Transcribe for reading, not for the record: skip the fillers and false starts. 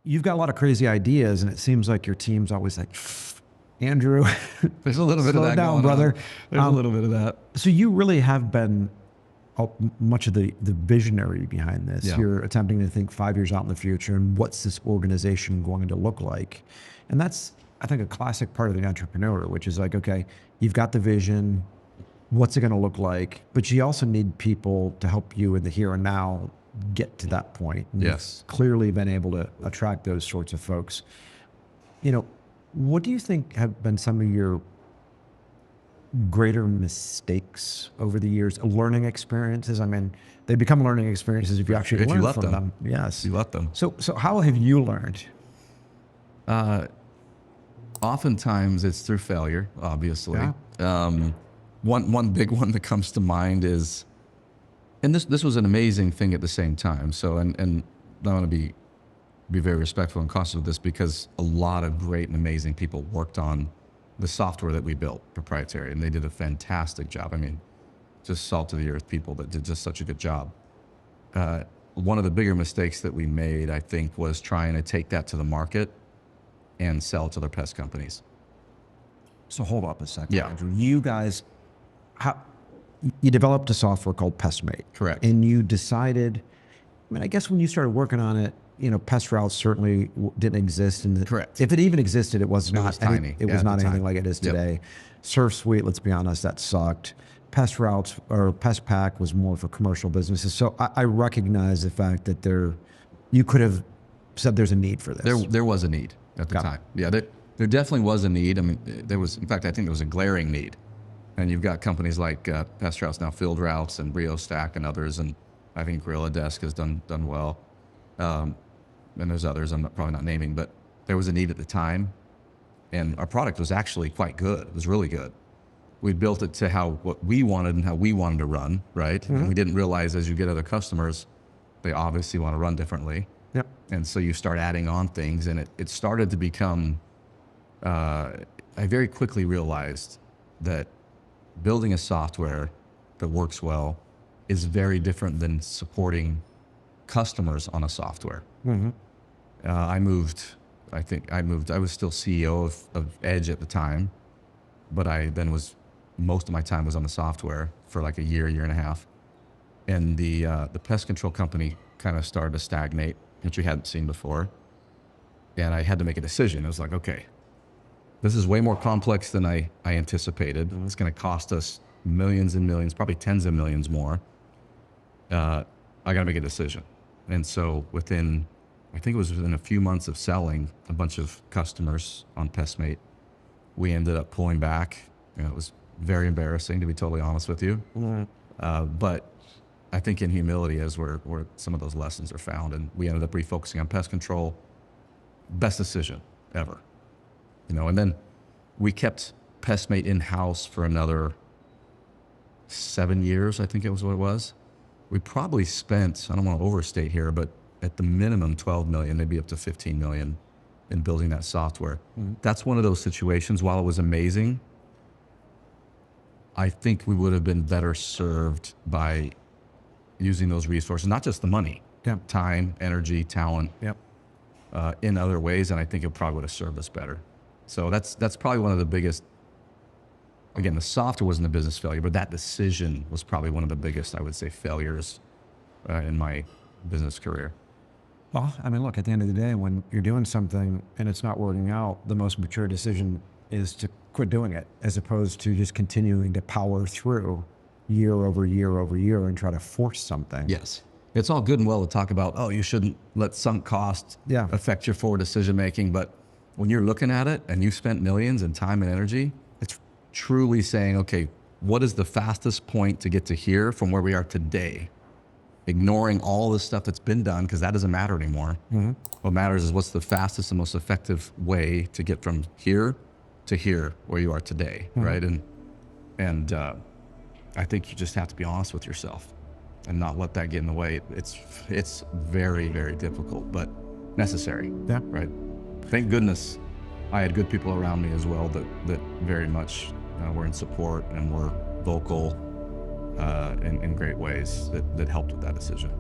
you've got a lot of crazy ideas, and it seems like your team's always like, Andrew, there's a little bit of slow that down, going brother. on. There's a little bit of that. So you really have been much of the visionary behind this. Yeah. You're attempting to think 5 years out in the future and what's this organization going to look like? And that's, I think, a classic part of the entrepreneur, which is like, okay, you've got the vision, what's it going to look like? But you also need people to help you in the here and now get to that point. And Yes. you've clearly been able to attract those sorts of folks. You know, what do you think have been some of your greater mistakes over the years, learning experiences? I mean, they become learning experiences if you actually learn let from them. Yes. You let them. So how have you learned? Oftentimes it's through failure, obviously. Yeah. One big one that comes to mind is, and this was an amazing thing at the same time. So, and I want to be very respectful and cautious of this, because a lot of great and amazing people worked on the software that we built, proprietary, and they did a fantastic job. I mean, just salt of the earth people that did just such a good job. One of the bigger mistakes that we made, I think, was trying to take that to the market and sell it to other pest companies. So hold up a second, Yeah. Andrew. You guys, you developed a software called PestMate. Correct. And you decided, I mean, I guess when you started working on it, you know, pest routes certainly didn't exist. Correct. If it even existed, it was not tiny. It Yeah, was at not the anything time. like it is Yep. today. Surf Suite, let's be honest, that sucked. Pest routes or Pest Pack was more for commercial businesses. So I recognize the fact that you could have said there's a need for this. There was a need at the time. Yeah, there definitely was a need. I mean, there was, in fact, I think there was a glaring need. And you've got companies like Pest Routes now, Field Routes, and Brio Stack, and others, and I think Gorilla Desk has done well. And there's others I'm probably not naming, but there was a need at the time, and our product was actually quite good. It was really good. We built it to what we wanted and how we wanted to run, right? Mm-hmm. And we didn't realize, as you get other customers, they obviously want to run differently. Yep. And so you start adding on things, and it started to become, I very quickly realized that building a software that works well is very different than supporting customers on a software. Mm-hmm. I was still CEO of Edge at the time, but most of my time was on the software for like a year and a half. And the pest control company kind of started to stagnate, which we hadn't seen before. And I had to make a decision. I was like, okay, this is way more complex than I anticipated. It's going to cost us millions and millions, probably tens of millions more. I got to make a decision. And so I think it was within a few months of selling a bunch of customers on PestMate, we ended up pulling back. You know, it was very embarrassing, to be totally honest with you. Mm-hmm. But I think in humility is where some of those lessons are found. And we ended up refocusing on pest control. Best decision ever. You know, and then we kept PestMate in-house for another 7 years, I think it was what it was. We probably spent, I don't want to overstate here, but at the minimum 12 million, maybe up to 15 million in building that software. Mm-hmm. That's one of those situations, while it was amazing, I think we would have been better served by using those resources, not just the money, time, energy, talent, in other ways, and I think it probably would have served us better. So that's probably one of the biggest. Again, the software wasn't a business failure, but that decision was probably one of the biggest, I would say, failures in my business career. Well, I mean, look, at the end of the day, when you're doing something and it's not working out, the most mature decision is to quit doing it, as opposed to just continuing to power through year over year over year and try to force something. Yes. It's all good and well to talk about, oh, you shouldn't let sunk cost affect your forward decision making. But when you're looking at it and you spent millions in time and energy, it's truly saying, okay, what is the fastest point to get to here from where we are today? Ignoring all the stuff that's been done, because that doesn't matter anymore. Mm-hmm. What matters is what's the fastest and most effective way to get from here to here where you are today, right? And I think you just have to be honest with yourself and not let that get in the way. It's very, very difficult, but necessary, right? Thank goodness I had good people around me as well that very much were in support and were vocal in great ways that helped with that decision.